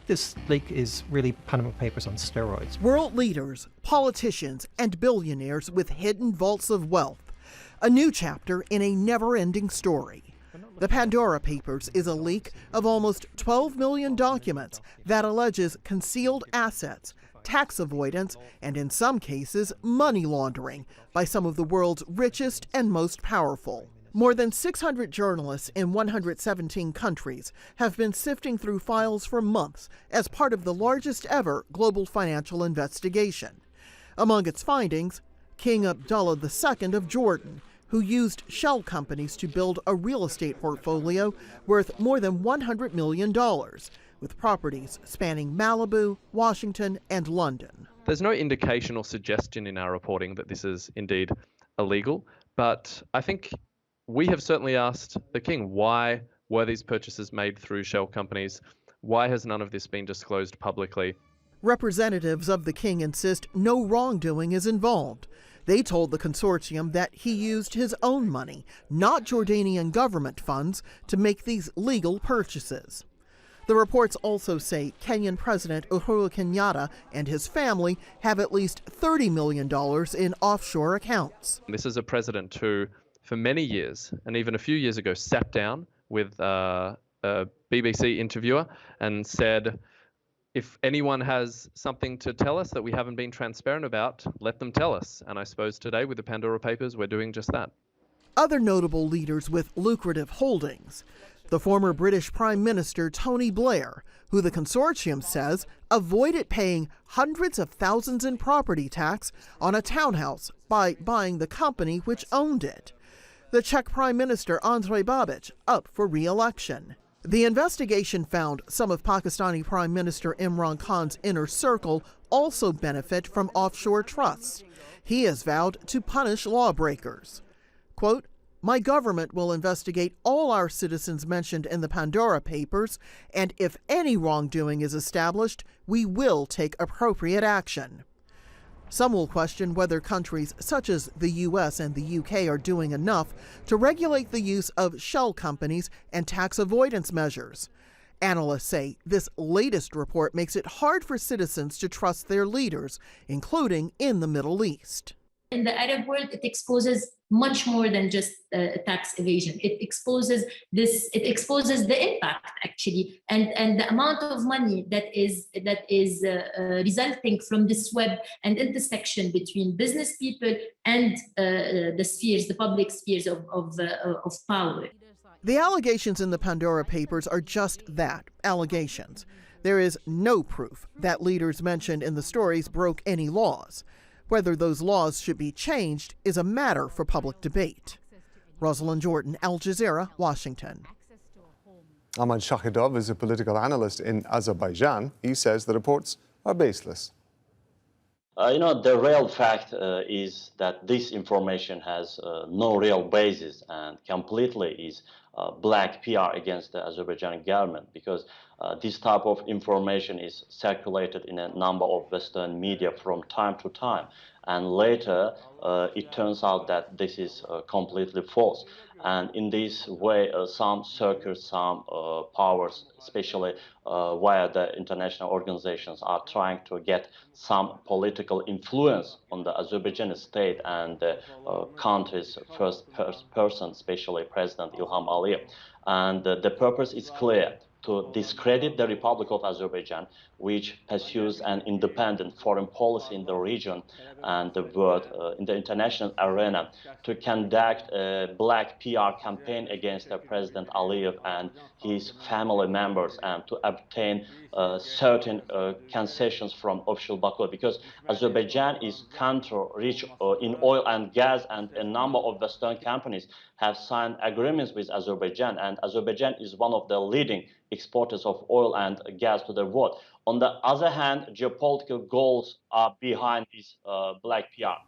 This leak is really Panama Papers on steroids. World leaders, politicians, and billionaires with hidden vaults of wealth. A new chapter in a never-ending story. The Pandora Papers is a leak of almost 12 million documents that alleges concealed assets, tax avoidance, and in some cases, money laundering by some of the world's richest and most powerful. More than 600 journalists in 117 countries have been sifting through files for months as part of the largest ever global financial investigation. Among its findings, King Abdullah II of Jordan, who used shell companies to build a real estate portfolio worth more than $100 million, with properties spanning Malibu, Washington, and London. There's no indication or suggestion in our reporting that this is indeed illegal, but I think we have certainly asked the King, why were these purchases made through shell companies? Why has none of this been disclosed publicly? Representatives of the King insist no wrongdoing is involved. They told the Consortium that he used his own money, not Jordanian government funds, to make these legal purchases. The reports also say Kenyan President Uhuru Kenyatta and his family have at least $30 million in offshore accounts. This is a president who, for many years, and even a few years ago, sat down with a BBC interviewer and said, if anyone has something to tell us that we haven't been transparent about, let them tell us. And I suppose today with the Pandora Papers, we're doing just that. Other notable leaders with lucrative holdings. The former British Prime Minister Tony Blair, who the Consortium says avoided paying hundreds of thousands in property tax on a townhouse by buying the company which owned it. The Czech Prime Minister Andrej Babis, up for re-election. The investigation found some of Pakistani Prime Minister Imran Khan's inner circle also benefit from offshore trusts. He has vowed to punish lawbreakers. Quote, "My government will investigate all our citizens mentioned in the Pandora Papers, and if any wrongdoing is established, we will take appropriate action." Some will question whether countries such as the US and the UK are doing enough to regulate the use of shell companies and tax avoidance measures. Analysts say this latest report makes it hard for citizens to trust their leaders, including in the Middle East. In the Arab world, it exposes much more than just tax evasion. It exposes this. It exposes the impact actually, and the amount of money that is resulting from this web and intersection between business people and the spheres, the public spheres of power. The allegations in the Pandora Papers are just that, allegations. There is no proof that leaders mentioned in the stories broke any laws. Whether those laws should be changed is a matter for public debate. Rosiland, Jordan, Al Jazeera, Washington. Ahmad Shahidov is a political analyst in Azerbaijan. He says the reports are baseless. The real fact is that this information has no real basis and completely is black PR against the Azerbaijani government, because this type of information is circulated in a number of Western media from time to time. And later, it turns out that this is completely false. And in this way, some circuits, some powers, especially via the international organizations, are trying to get some political influence on the Azerbaijani state and the country's first person, especially President Ilham Aliyev. And the purpose is clear: to discredit the Republic of Azerbaijan, which pursues an independent foreign policy in the region and the world, in the international arena, to conduct a black PR campaign against President Aliyev and his family members, and to obtain certain concessions from official Baku, because Azerbaijan is country rich in oil and gas, and a number of Western companies have signed agreements with Azerbaijan, and Azerbaijan is one of the leading exporters of oil and gas to the world. On the other hand, geopolitical goals are behind this black PR.